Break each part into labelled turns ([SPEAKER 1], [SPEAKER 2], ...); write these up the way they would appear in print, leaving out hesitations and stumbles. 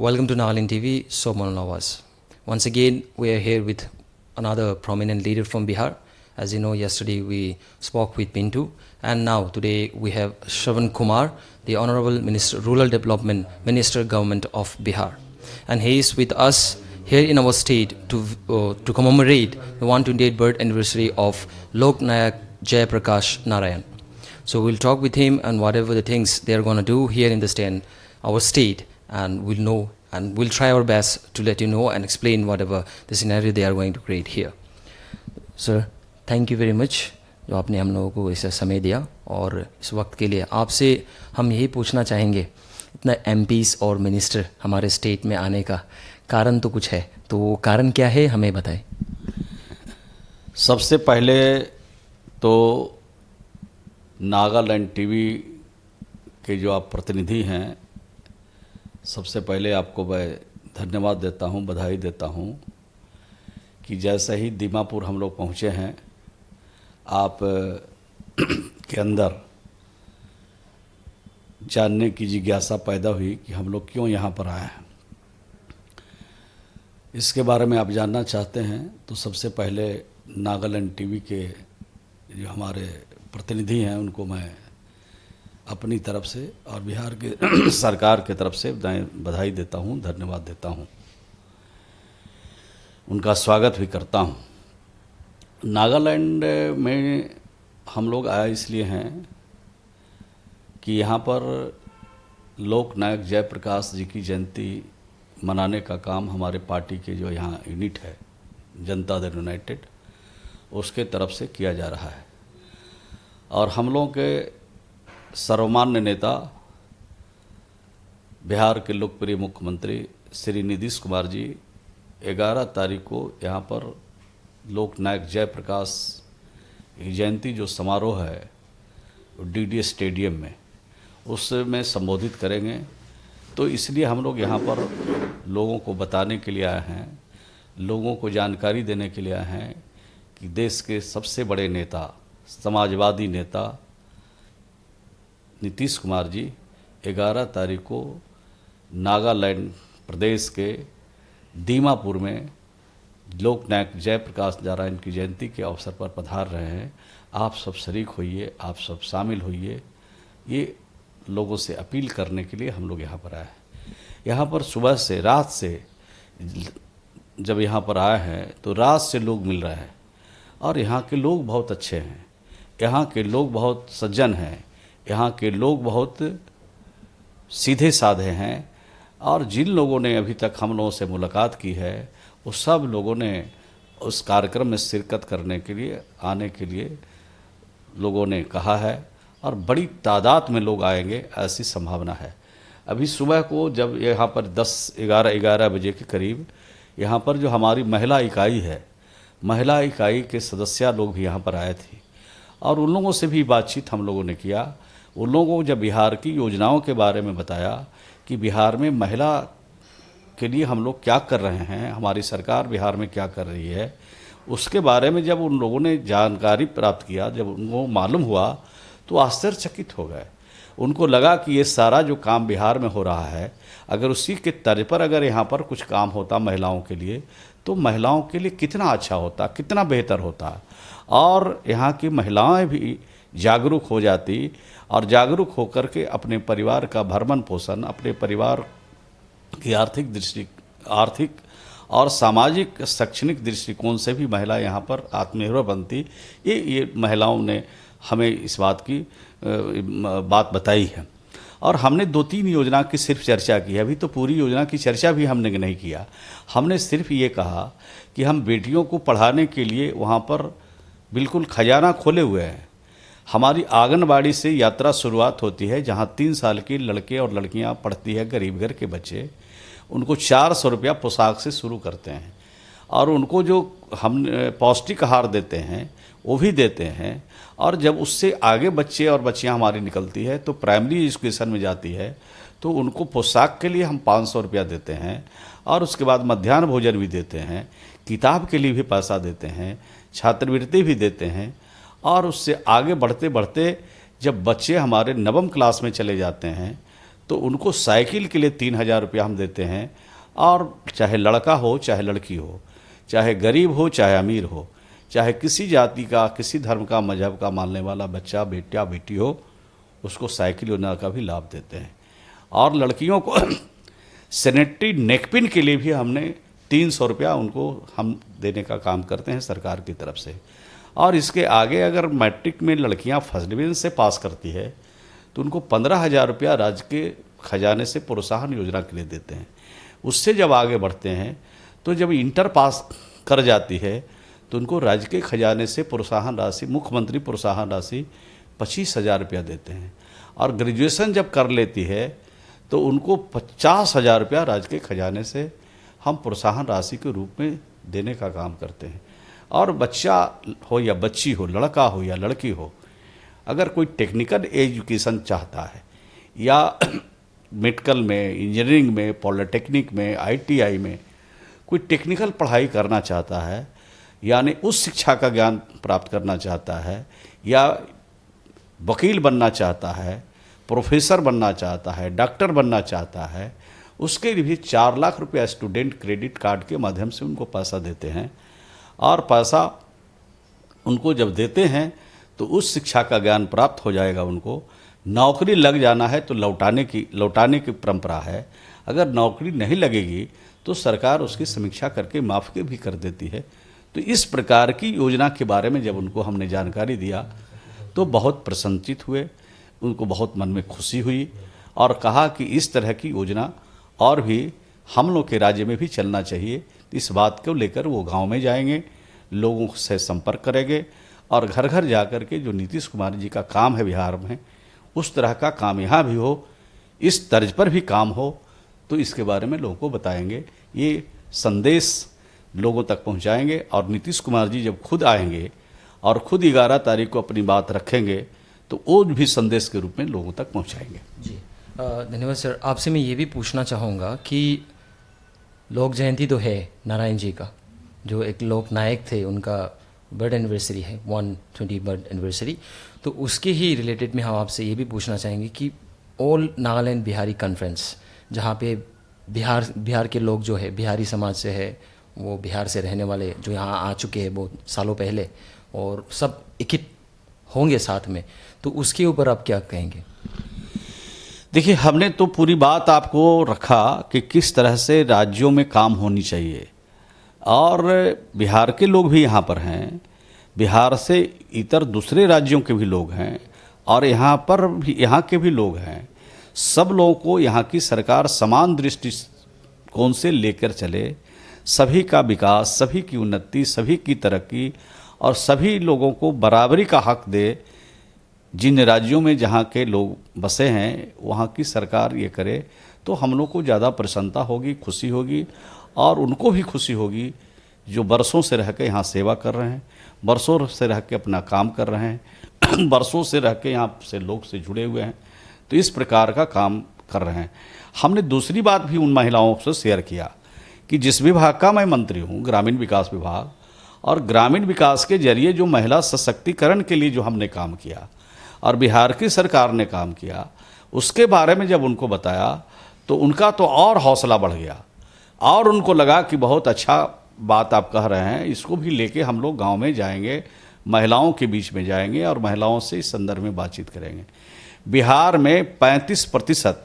[SPEAKER 1] Welcome to Nagaland TV, Soman Nawaz. Once again, we are here with another prominent leader from Bihar. As you know, yesterday we spoke with Pintu, and now today we have Shravan Kumar, the Honorable Minister, Rural Development Minister, Government of Bihar, and he is with us here in our state to commemorate the 128th birth anniversary of Lok Nayak Jayaprakash Narayan. So we'll talk with him and whatever the things they are going to do here in the stand, our state, and we'll know and we'll try our best to let you know and explain whatever the scenario they are going to create here. Sir, thank you very much जो आपने हम लोगों को ऐसा समय दिया और इस वक्त के लिए आपसे हम यही पूछना चाहेंगे, इतना एमपीज़ और मिनिस्टर हमारे स्टेट में आने का कारण तो कुछ है, तो वो कारण क्या है हमें बताएं।
[SPEAKER 2] सबसे पहले तो नागालैंड टीवी के जो आप प्रतिनिधि हैं, सबसे पहले आपको मैं धन्यवाद देता हूं, बधाई देता हूं कि जैसे ही दीमापुर हम लोग पहुंचे हैं, आप के अंदर जानने की जिज्ञासा पैदा हुई कि हम लोग क्यों यहाँ पर आए हैं। इसके बारे में आप जानना चाहते हैं तो सबसे पहले नागालैंड टीवी के जो हमारे प्रतिनिधि हैं उनको मैं अपनी तरफ से और बिहार के सरकार के तरफ से बधाई देता हूं, धन्यवाद देता हूं, उनका स्वागत भी करता हूं। नागालैंड में हम लोग आए इसलिए हैं कि यहाँ पर लोक नायक जयप्रकाश जी की जयंती मनाने का काम हमारे पार्टी के जो यहाँ यूनिट है जनता दल यूनाइटेड, उसके तरफ से किया जा रहा है। और हम लोगों के सर्वमान्य नेता बिहार के लोकप्रिय मुख्यमंत्री श्री नीतीश कुमार जी 11 तारीख को यहाँ पर लोक नायक जयप्रकाश की जयंती जो समारोह है डीडी स्टेडियम में, उसमें संबोधित करेंगे। तो इसलिए हम लोग यहाँ पर लोगों को बताने के लिए आए हैं, लोगों को जानकारी देने के लिए आए हैं कि देश के सबसे बड़े नेता, समाजवादी नेता नीतीश कुमार जी 11 तारीख को नागालैंड प्रदेश के दीमापुर में लोक नायक जयप्रकाश नारायण की जयंती के अवसर पर पधार रहे हैं। आप सब शरीक होइए, आप सब शामिल होइए, ये लोगों से अपील करने के लिए हम लोग यहाँ पर आए हैं। यहाँ पर सुबह से रात से जब यहाँ पर आए हैं तो रात से लोग मिल रहे हैं और यहाँ के लोग बहुत अच्छे हैं, यहाँ के लोग बहुत सज्जन हैं, यहाँ के लोग बहुत सीधे साधे हैं। और जिन लोगों ने अभी तक हम लोगों से मुलाकात की है वो सब लोगों ने उस कार्यक्रम में शिरकत करने के लिए, आने के लिए लोगों ने कहा है और बड़ी तादाद में लोग आएंगे ऐसी संभावना है। अभी सुबह को जब यहाँ पर 10-11 बजे के करीब यहाँ पर जो हमारी महिला इकाई है, महिला इकाई के सदस्य लोग भी यहाँ पर आए थे और उन लोगों से भी बातचीत हम लोगों ने किया। उन लोगों को जब बिहार की योजनाओं के बारे में बताया कि बिहार में महिला के लिए हम लोग क्या कर रहे हैं, हमारी सरकार बिहार में क्या कर रही है, उसके बारे में जब उन लोगों ने जानकारी प्राप्त किया, जब उनको मालूम हुआ तो आश्चर्यचकित हो गए। उनको लगा कि ये सारा जो काम बिहार में हो रहा है, अगर उसी के तर्ज पर अगर यहाँ पर कुछ काम होता महिलाओं के लिए तो महिलाओं के लिए कितना अच्छा होता, कितना बेहतर होता और यहाँ की महिलाएं भी जागरूक हो जाती और जागरूक होकर के अपने परिवार का भरण पोषण, अपने परिवार की आर्थिक और सामाजिक शैक्षणिक दृष्टिकोण से भी महिला यहाँ पर आत्मनिर्भर बनती। ये महिलाओं ने हमें इस बात बताई है। और हमने 2-3 योजना की सिर्फ चर्चा की है, अभी तो पूरी योजना की चर्चा भी हमने नहीं किया। हमने सिर्फ ये कहा कि हम बेटियों को पढ़ाने के लिए वहाँ पर बिल्कुल खजाना खोले हुए हैं। हमारी आंगनबाड़ी से यात्रा शुरुआत होती है, जहाँ 3 साल के लड़के और लड़कियाँ पढ़ती है, गरीब घर के बच्चे, उनको 400 रुपया पोशाक से शुरू करते हैं और उनको जो हम पौष्टिक आहार देते हैं वो भी देते हैं। और जब उससे आगे बच्चे और बच्चियाँ हमारी निकलती है तो प्राइमरी एजुकेशन में जाती है तो उनको पोशाक के लिए हम 500 रुपया देते हैं और उसके बाद मध्याह्न भोजन भी देते हैं, किताब के लिए भी पैसा देते हैं, छात्रवृत्ति भी देते हैं। और उससे आगे बढ़ते बढ़ते जब बच्चे हमारे 9वीं क्लास में चले जाते हैं तो उनको साइकिल के लिए 3,000 रुपया हम देते हैं। और चाहे लड़का हो चाहे लड़की हो, चाहे गरीब हो चाहे अमीर हो, चाहे किसी जाति का, किसी धर्म का, मजहब का मानने वाला बच्चा, बेटा बेटी हो, उसको साइकिल योजना का भी लाभ देते हैं। और लड़कियों को सैनिटरी नेकपिन के लिए भी हमने 300 रुपया उनको हम देने का काम करते हैं सरकार की तरफ से। और इसके आगे अगर मैट्रिक में लड़कियां फर्स्ट डिवीजन से पास करती है तो उनको 15,000 रुपया राज्य के खजाने से प्रोत्साहन योजना के लिए देते हैं। उससे जब आगे बढ़ते हैं तो जब इंटर पास कर जाती है तो उनको राज्य के खजाने से प्रोत्साहन राशि, मुख्यमंत्री प्रोत्साहन राशि 25,000 रुपया देते हैं। और ग्रेजुएशन जब कर लेती है तो उनको 50,000 रुपया राज्य के खजाने से हम प्रोत्साहन राशि के रूप में देने का काम करते हैं। और बच्चा हो या बच्ची हो, लड़का हो या लड़की हो, अगर कोई टेक्निकल एजुकेशन चाहता है या मेडिकल में, इंजीनियरिंग में, पॉलिटेक्निक में, ITI में कोई टेक्निकल पढ़ाई करना चाहता है, यानी उस शिक्षा का ज्ञान प्राप्त करना चाहता है, या वकील बनना चाहता है, प्रोफेसर बनना चाहता है, डॉक्टर बनना चाहता है, उसके लिए भी 4 लाख रुपया स्टूडेंट क्रेडिट कार्ड के माध्यम से उनको पैसा देते हैं। और पैसा उनको जब देते हैं तो उस शिक्षा का ज्ञान प्राप्त हो जाएगा। उनको नौकरी लग जाना है तो लौटाने की परंपरा है। अगर नौकरी नहीं लगेगी तो सरकार उसकी समीक्षा करके माफ़ी भी कर देती है। तो इस प्रकार की योजना के बारे में जब उनको हमने जानकारी दिया तो बहुत प्रसन्नचित हुए, उनको बहुत मन में खुशी हुई और कहा कि इस तरह की योजना और भी हम लोग के राज्य में भी चलना चाहिए। इस बात को लेकर वो गांव में जाएंगे, लोगों से संपर्क करेंगे और घर घर जाकर के जो नीतीश कुमार जी का काम है बिहार में, उस तरह का काम यहाँ भी हो, इस तर्ज पर भी काम हो, तो इसके बारे में लोगों को बताएंगे। ये संदेश लोगों तक पहुँचाएंगे। और नीतीश कुमार जी जब खुद आएंगे और खुद 11 तारीख को अपनी बात रखेंगे तो वो भी संदेश के रूप में लोगों तक पहुँचाएंगे।
[SPEAKER 1] जी धन्यवाद सर। आपसे मैं ये भी पूछना चाहूँगा कि लोक जयंती तो है नारायण जी का, जो एक लोक नायक थे, उनका बर्थ एनिवर्सरी है, 120 बर्थ एनिवर्सरी। तो उसके ही रिलेटेड में हम आपसे ये भी पूछना चाहेंगे कि ऑल नागालैंड बिहारी कॉन्फ्रेंस, जहाँ पे बिहार के लोग जो है, बिहारी समाज से है, वो बिहार से रहने वाले जो यहाँ आ चुके हैं बहुत सालों पहले, और सब एकित होंगे साथ में, तो उसके ऊपर आप क्या कहेंगे?
[SPEAKER 2] देखिए, हमने तो पूरी बात आपको रखा कि किस तरह से राज्यों में काम होनी चाहिए। और बिहार के लोग भी यहाँ पर हैं, बिहार से इतर दूसरे राज्यों के भी लोग हैं, और यहाँ पर भी यहाँ के भी लोग हैं। सब लोगों को यहाँ की सरकार समान दृष्टिकोण से लेकर चले, सभी का विकास, सभी की उन्नति, सभी की तरक्की और सभी लोगों को बराबरी का हक दे। जिन राज्यों में जहाँ के लोग बसे हैं वहाँ की सरकार ये करे तो हम लोग को ज़्यादा प्रसन्नता होगी, खुशी होगी, और उनको भी खुशी होगी जो बरसों से रह के यहाँ सेवा कर रहे हैं, बरसों से रह के अपना काम कर रहे हैं, बरसों से रह के यहाँ से लोग से जुड़े हुए हैं, तो इस प्रकार का काम कर रहे हैं। हमने दूसरी बात भी उन महिलाओं से शेयर किया कि जिस विभाग का मैं मंत्री हूँ, ग्रामीण विकास विभाग, और ग्रामीण विकास के जरिए जो महिला सशक्तिकरण के लिए जो हमने काम किया और बिहार की सरकार ने काम किया, उसके बारे में जब उनको बताया तो उनका तो और हौसला बढ़ गया और उनको लगा कि बहुत अच्छा बात आप कह रहे हैं, इसको भी लेके हम लोग गांव में जाएंगे, महिलाओं के बीच में जाएंगे और महिलाओं से इस संदर्भ में बातचीत करेंगे। बिहार में 35%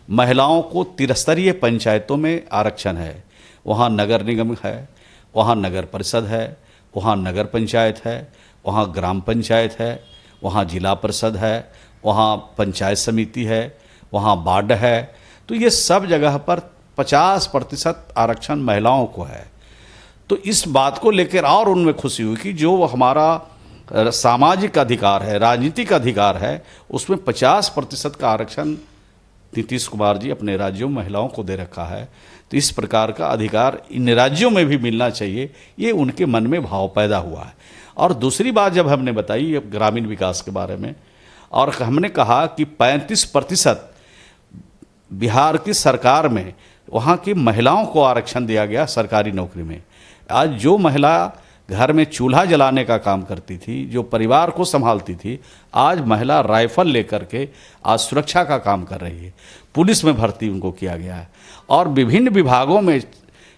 [SPEAKER 2] महिलाओं को त्रिस्तरीय पंचायतों में आरक्षण है। वहाँ नगर निगम है, वहाँ नगर परिषद है, वहाँ नगर पंचायत है, वहाँ ग्राम पंचायत है, वहाँ जिला परिषद है, वहाँ पंचायत समिति है, वहाँ वार्ड है। तो ये सब जगह पर 50% आरक्षण महिलाओं को है। तो इस बात को लेकर और उनमें खुशी हुई कि जो हमारा सामाजिक अधिकार है, राजनीतिक अधिकार है, उसमें 50% का आरक्षण नीतीश कुमार जी अपने राज्यों में महिलाओं को दे रखा है। तो इस प्रकार का अधिकार इन राज्यों में भी मिलना चाहिए, ये उनके मन में भाव पैदा हुआ है। और दूसरी बात जब हमने बताई ग्रामीण विकास के बारे में, और हमने कहा कि 35% बिहार की सरकार में वहाँ की महिलाओं को आरक्षण दिया गया सरकारी नौकरी में। आज जो महिला घर में चूल्हा जलाने का काम करती थी, जो परिवार को संभालती थी, आज महिला राइफल लेकर के आज सुरक्षा का काम कर रही है। पुलिस में भर्ती उनको किया गया है और विभिन्न विभागों में,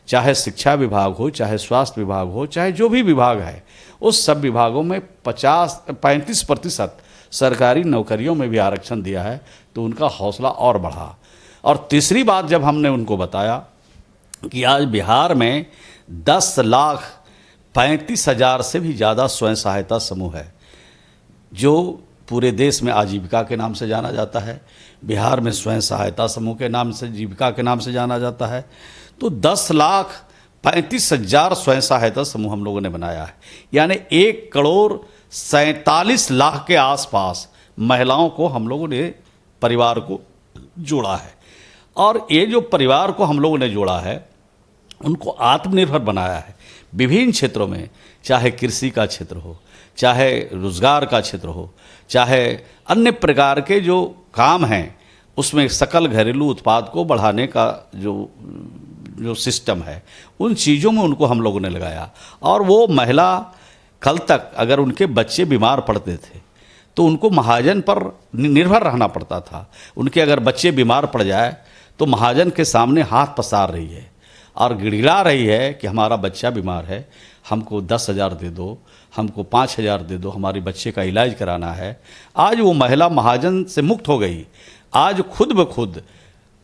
[SPEAKER 2] चाहे शिक्षा विभाग हो, चाहे स्वास्थ्य विभाग हो, चाहे जो भी विभाग है, उस सब विभागों में 35% सरकारी नौकरियों में भी आरक्षण दिया है। तो उनका हौसला और बढ़ा। और तीसरी बात जब हमने उनको बताया कि आज बिहार में 10,35,000 से भी ज़्यादा स्वयं सहायता समूह है, जो पूरे देश में आजीविका के नाम से जाना जाता है, बिहार में स्वयं सहायता समूह के नाम से, जीविका के नाम से जाना जाता है। तो 10,35,000 स्वयं सहायता समूह हम लोगों ने बनाया है, यानी 1,47,00,000 के आसपास महिलाओं को हम लोगों ने, परिवार को जोड़ा है। और ये जो परिवार को हम लोगों ने जोड़ा है, उनको आत्मनिर्भर बनाया है विभिन्न क्षेत्रों में, चाहे कृषि का क्षेत्र हो, चाहे रोजगार का क्षेत्र हो, चाहे अन्य प्रकार के जो काम हैं, उसमें सकल घरेलू उत्पाद को बढ़ाने का जो सिस्टम है, उन चीज़ों में उनको हम लोगों ने लगाया। और वो महिला कल तक अगर उनके बच्चे बीमार पड़ते थे तो उनको महाजन पर निर्भर रहना पड़ता था। उनके अगर बच्चे बीमार पड़ जाए तो महाजन के सामने हाथ पसार रही है और गिड़गिड़ा रही है कि हमारा बच्चा बीमार है, हमको 10,000 दे दो, हमको 5,000 दे दो, हमारे बच्चे का इलाज कराना है। आज वो महिला महाजन से मुक्त हो गई। आज खुद ब खुद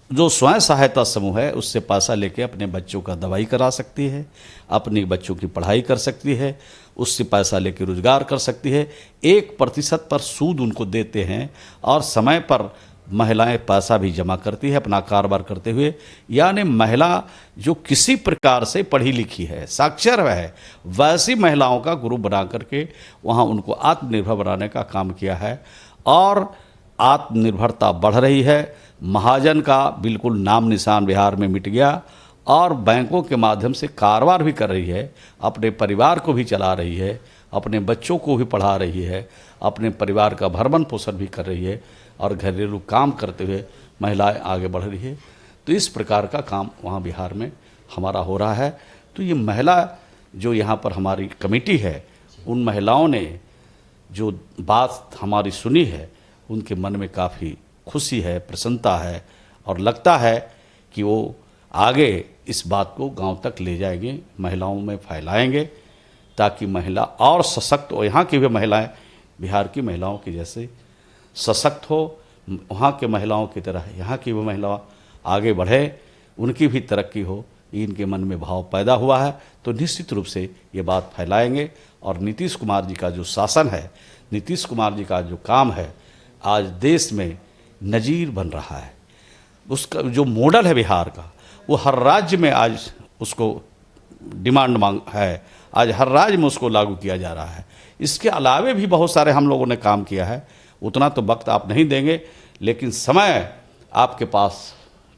[SPEAKER 2] जो स्वयं सहायता समूह है, उससे पैसा लेके अपने बच्चों का दवाई करा सकती है, अपने बच्चों की पढ़ाई कर सकती है, उससे पैसा लेके रोजगार कर सकती है। 1% पर सूद उनको देते हैं और समय पर महिलाएं पैसा भी जमा करती है अपना कारोबार करते हुए। यानी महिला जो किसी प्रकार से पढ़ी लिखी है, साक्षर है, वैसी महिलाओं का ग्रुप बना करके वहाँ उनको आत्मनिर्भर बनाने का काम किया है और आत्मनिर्भरता बढ़ रही है। महाजन का बिल्कुल नाम निशान बिहार में मिट गया और बैंकों के माध्यम से कारोबार भी कर रही है, अपने परिवार को भी चला रही है, अपने बच्चों को भी पढ़ा रही है, अपने परिवार का भरण पोषण भी कर रही है और घरेलू काम करते हुए महिलाएं आगे बढ़ रही है। तो इस प्रकार का काम वहाँ बिहार में हमारा हो रहा है। तो ये महिला जो यहाँ पर हमारी कमेटी है, उन महिलाओं ने जो बात हमारी सुनी है, उनके मन में काफ़ी खुशी है, प्रसन्नता है और लगता है कि वो आगे इस बात को गांव तक ले जाएंगे, महिलाओं में फैलाएंगे, ताकि महिला और सशक्त हो। यहाँ की भी महिलाएं बिहार की महिलाओं की जैसे सशक्त हो, वहाँ के महिलाओं की तरह यहाँ की भी महिला आगे बढ़े, उनकी भी तरक्की हो, इनके मन में भाव पैदा हुआ है। तो निश्चित रूप से ये बात फैलाएंगे और नीतीश कुमार जी का जो शासन है, नीतीश कुमार जी का जो काम है, आज देश में नज़ीर बन रहा है। उसका जो मॉडल है बिहार का, वो हर राज्य में आज उसको डिमांड मांग है, आज हर राज्य में उसको लागू किया जा रहा है। इसके अलावे भी बहुत सारे हम लोगों ने काम किया है, उतना तो वक्त आप नहीं देंगे, लेकिन समय आपके पास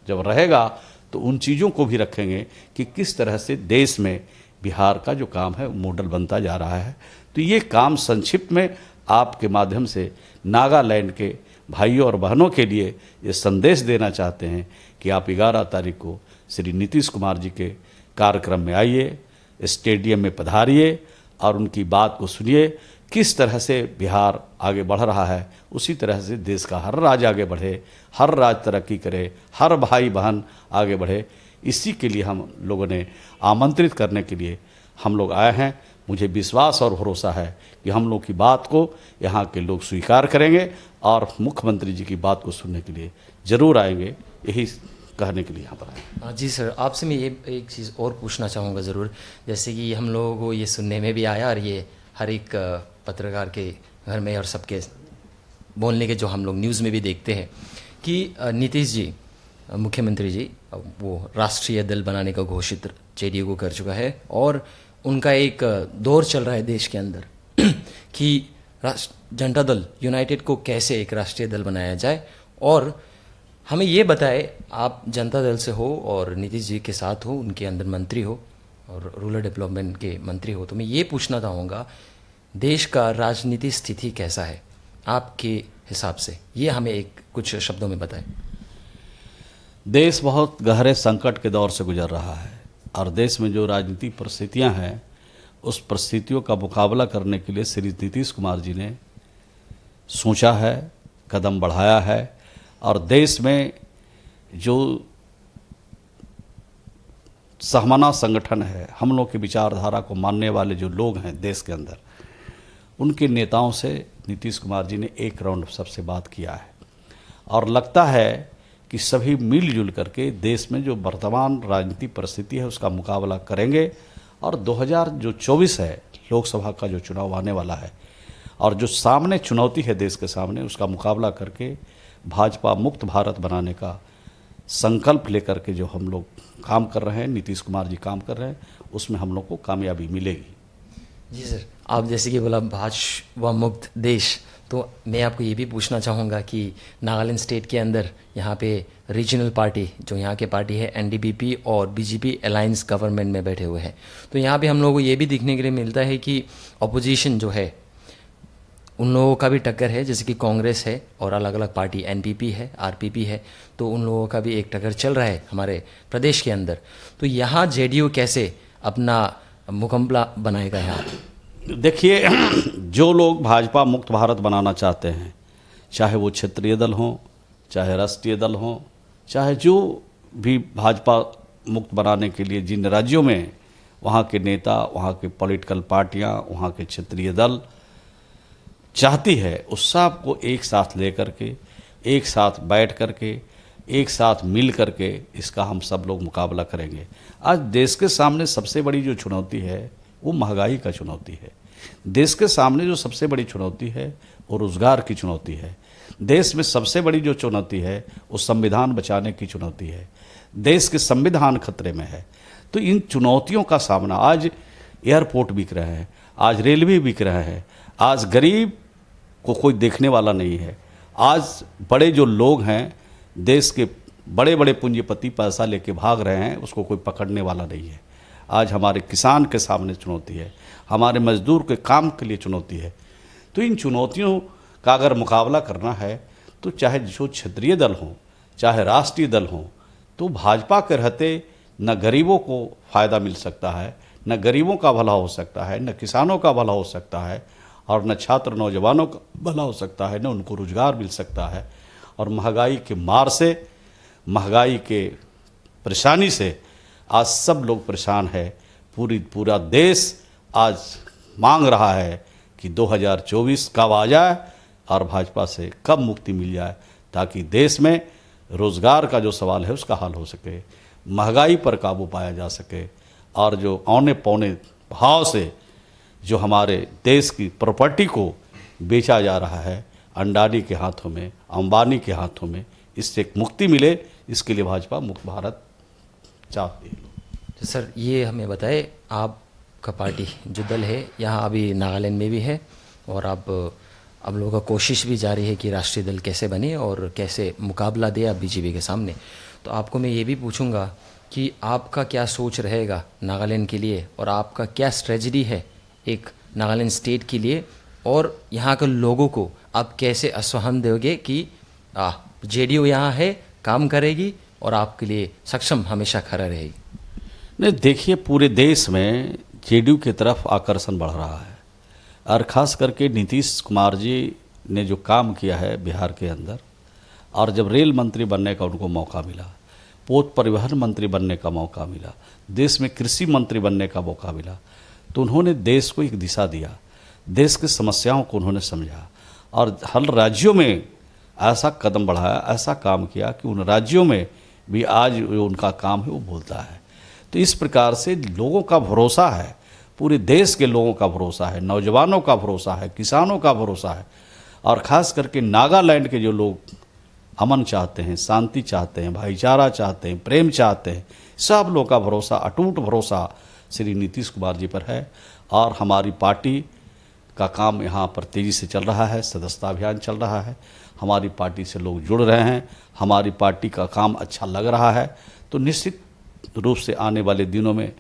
[SPEAKER 2] जब रहेगा तो उन चीज़ों को भी रखेंगे कि किस तरह से देश में बिहार का जो काम है मॉडल बनता जा रहा है। तो ये काम संक्षिप्त में आपके माध्यम से नागालैंड के भाइयों और बहनों के लिए ये संदेश देना चाहते हैं कि आप 11 तारीख को श्री नीतीश कुमार जी के कार्यक्रम में आइए, स्टेडियम में पधारिए और उनकी बात को सुनिए। किस तरह से बिहार आगे बढ़ रहा है, उसी तरह से देश का हर राज्य आगे बढ़े, हर राज्य तरक्की करे, हर भाई बहन आगे बढ़े। इसी के लिए हम लोगों ने आमंत्रित करने के लिए हम लोग आए हैं। मुझे विश्वास और भरोसा है कि हम लोग की बात को यहाँ के लोग स्वीकार करेंगे और मुख्यमंत्री जी की बात को सुनने के लिए ज़रूर आएंगे, यही कहने के लिए यहाँ पर आए।
[SPEAKER 1] जी सर, आपसे मैं ये एक चीज़ और पूछना चाहूँगा ज़रूर। जैसे कि हम लोगों को ये सुनने में भी आया और ये हर एक पत्रकार के घर में और सबके बोलने के जो हम लोग न्यूज़ में भी देखते हैं कि नीतीश जी, मुख्यमंत्री जी, वो राष्ट्रीय दल बनाने का घोषित जेडीयू को कर चुका है और उनका एक दौर चल रहा है देश के अंदर कि जनता दल यूनाइटेड को कैसे एक राष्ट्रीय दल बनाया जाए। और हमें ये बताए, आप जनता दल से हो और नीतीश जी के साथ हो, उनके अंदर मंत्री हो और रूरल डेवलपमेंट के मंत्री हो, तो मैं ये पूछना चाहूँगा देश का राजनीति स्थिति कैसा है आपके हिसाब से, ये हमें एक कुछ शब्दों में बताएं।
[SPEAKER 2] देश बहुत गहरे संकट के दौर से गुजर रहा है और देश में जो राजनीतिक परिस्थितियां हैं उस परिस्थितियों का मुकाबला करने के लिए श्री नीतीश कुमार जी ने सोचा है, कदम बढ़ाया है और देश में जो सहमना संगठन है, हम लोग की विचारधारा को मानने वाले जो लोग हैं देश के अंदर, उनके नेताओं से नीतीश कुमार जी ने एक राउंड सबसे बात किया है और लगता है कि सभी मिलजुल करके देश में जो वर्तमान राजनीतिक परिस्थिति है उसका मुकाबला करेंगे और 2024 है लोकसभा का जो चुनाव आने वाला है और जो सामने चुनौती है देश के सामने, उसका मुकाबला करके भाजपा मुक्त भारत बनाने का संकल्प लेकर के जो हम लोग काम कर रहे हैं, नीतीश कुमार जी काम कर रहे हैं, उसमें हम लोग को कामयाबी मिलेगी।
[SPEAKER 1] जी सर, आप जैसे कि बोला भाजपा मुक्त देश, तो मैं आपको ये भी पूछना चाहूँगा कि नागालैंड स्टेट के अंदर यहाँ पे रीजनल पार्टी जो यहाँ के पार्टी है एनडीपीपी और बीजेपी अलायंस गवर्नमेंट में बैठे हुए हैं, तो यहाँ पे हम लोगों को ये भी देखने के लिए मिलता है कि अपोजिशन जो है उन लोगों का भी टक्कर है, जैसे कि कांग्रेस है और अलग अलग पार्टी एनपीपी है, आरपीपी है, तो उन लोगों का भी एक टक्कर चल रहा है हमारे प्रदेश के अंदर। तो यहाँ जेडीयू कैसे अपना मुकाबला बनाएगा? यहाँ
[SPEAKER 2] देखिए, जो लोग भाजपा मुक्त भारत बनाना चाहते हैं, चाहे वो क्षेत्रीय दल हों, चाहे राष्ट्रीय दल हों, चाहे जो भी भाजपा मुक्त बनाने के लिए जिन राज्यों में वहाँ के नेता, वहाँ के पॉलिटिकल पार्टियाँ, वहाँ के क्षेत्रीय दल चाहती है, उस सब को एक साथ लेकर के, एक साथ बैठ करके, एक साथ मिल करके इसका हम सब लोग मुकाबला करेंगे। आज देश के सामने सबसे बड़ी जो चुनौती है वो महंगाई का चुनौती है। देश के सामने जो सबसे बड़ी चुनौती है वो रोज़गार की चुनौती है। देश में सबसे बड़ी जो चुनौती है वो संविधान बचाने की चुनौती है। देश के संविधान खतरे में है। तो इन चुनौतियों का सामना, आज एयरपोर्ट बिक रहे हैं, आज रेलवे बिक रहे हैं, आज गरीब को कोई देखने वाला नहीं है, आज बड़े जो लोग हैं, देश के बड़े बड़े पूंजीपति पैसा लेके भाग रहे हैं, उसको कोई पकड़ने वाला नहीं है। आज हमारे किसान के सामने चुनौती है, हमारे मजदूर के काम के लिए चुनौती है। तो इन चुनौतियों का अगर मुकाबला करना है तो चाहे जो क्षेत्रीय दल हों, चाहे राष्ट्रीय दल हों, तो भाजपा के रहते न गरीबों को फ़ायदा मिल सकता है, न गरीबों का भला हो सकता है, न किसानों का भला हो सकता है, और न छात्र नौजवानों का भला हो सकता है, न उनको रोजगार मिल सकता है। और महंगाई के मार से, महंगाई के परेशानी से आज सब लोग परेशान है। पूरा देश आज मांग रहा है कि 2024 कब आ जाए और भाजपा से कब मुक्ति मिल जाए, ताकि देश में रोज़गार का जो सवाल है उसका हल हो सके, महंगाई पर काबू पाया जा सके, और जो औने पौने भाव से जो हमारे देश की प्रॉपर्टी को बेचा जा रहा है अंडानी के हाथों में, अंबानी के हाथों में, इससे एक मुक्ति मिले, इसके लिए भाजपा मुक्त भारत चाहती है।
[SPEAKER 1] तो सर ये हमें बताए, आपका पार्टी जो दल है यहाँ अभी नागालैंड में भी है और अब लोगों का कोशिश भी जारी है कि राष्ट्रीय दल कैसे बने और कैसे मुकाबला दे आप बीजेपी के सामने। तो आपको मैं ये भी पूछूंगा कि आपका क्या सोच रहेगा नागालैंड के लिए और आपका क्या स्ट्रेटजी है एक नागालैंड स्टेट के लिए, और यहाँ के लोगों को आप कैसे आश्वासन दोगे कि जेडीयू यहाँ है, काम करेगी और आपके लिए सक्षम हमेशा खड़ा रहेगी?
[SPEAKER 2] नहीं, देखिए, पूरे देश में जेडीयू की तरफ आकर्षण बढ़ रहा है और ख़ास करके नीतीश कुमार जी ने जो काम किया है बिहार के अंदर, और जब रेल मंत्री बनने का उनको मौका मिला, पोत परिवहन मंत्री बनने का मौका मिला, देश में कृषि मंत्री बनने का मौका मिला, तो उन्होंने देश को एक दिशा दिया, देश की समस्याओं को उन्होंने समझा और हर राज्यों में ऐसा कदम बढ़ाया, ऐसा काम किया कि उन राज्यों में भी आज जो उनका काम है वो बोलता है। तो इस प्रकार से लोगों का भरोसा है, पूरे देश के लोगों का भरोसा है, नौजवानों का भरोसा है, किसानों का भरोसा है, और ख़ास करके नागालैंड के जो लोग अमन चाहते हैं, शांति चाहते हैं, भाईचारा चाहते हैं, प्रेम चाहते हैं, सब लोगों का भरोसा, अटूट भरोसा श्री नीतीश कुमार जी पर है। और हमारी पार्टी का काम यहाँ पर तेज़ी से चल रहा है, सदस्यता अभियान चल रहा है, हमारी पार्टी से लोग जुड़ रहे हैं, हमारी पार्टी का काम अच्छा लग रहा है। तो निश्चित रूप से आने वाले दिनों में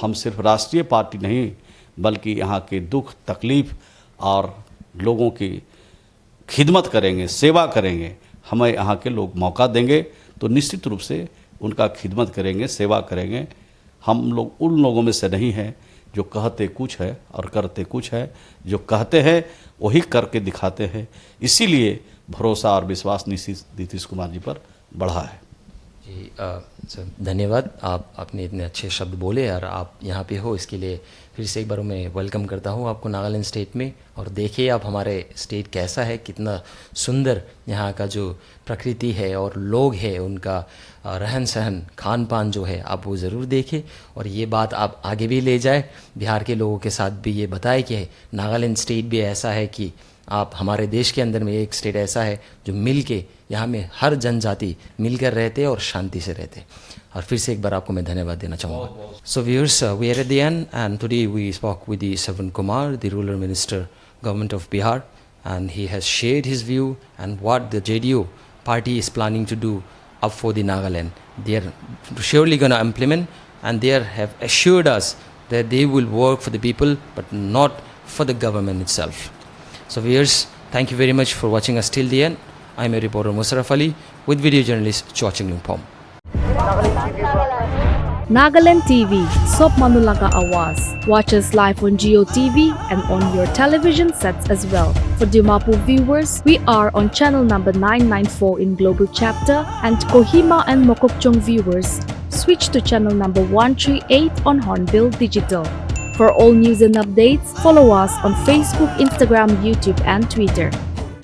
[SPEAKER 2] हम सिर्फ राष्ट्रीय पार्टी नहीं, बल्कि यहाँ के दुख तकलीफ़ और लोगों की खिदमत करेंगे, सेवा करेंगे। हमें यहाँ के लोग मौका देंगे तो निश्चित रूप से उनका खिदमत करेंगे, सेवा करेंगे। हम लोग उन लोगों में से नहीं हैं जो कहते कुछ है और करते कुछ है, जो कहते हैं वही करके दिखाते हैं, इसीलिए भरोसा और विश्वास नीतीश कुमार जी पर बढ़ा है।
[SPEAKER 1] जी सर धन्यवाद, आपने इतने अच्छे शब्द बोले और आप यहाँ पे हो, इसके लिए फिर से एक बार मैं वेलकम करता हूँ आपको नागालैंड स्टेट में। और देखिए आप हमारे स्टेट कैसा है, कितना सुंदर यहाँ का जो प्रकृति है और लोग हैं, उनका रहन सहन खान पान जो है आप वो ज़रूर देखें। और ये बात आप आगे भी ले जाए, बिहार के लोगों के साथ भी ये बताए कि नागालैंड स्टेट भी ऐसा है कि आप हमारे देश के अंदर में एक स्टेट ऐसा है जो मिल के यहाँ में हर जनजाति मिलकर रहते और शांति से रहते। और फिर से एक बार आपको मैं धन्यवाद देना चाहूँगा। So viewers, we are at the end and today we spoke with the Shravan Kumar, the rural minister, government of Bihar, and he has shared his view and what the JDU party is planning to do up for the Nagaland. They are surely going to implement, and they have assured us that they will work for the people but not for the government itself. So viewers, thank you very much for watching us till the end. I am a reporter Musharraf Ali with video journalist Chua Ching Pom.
[SPEAKER 3] Nagaland TV, Sop Manulaga Awas. Watch us live on Geo TV and on your television sets as well. For Dimapur viewers, we are on channel number 994 in Global Chapter, and Kohima and Mokokchung viewers, switch to channel number 138 on Hornbill Digital. For all news and updates, follow us on Facebook, Instagram, YouTube and Twitter.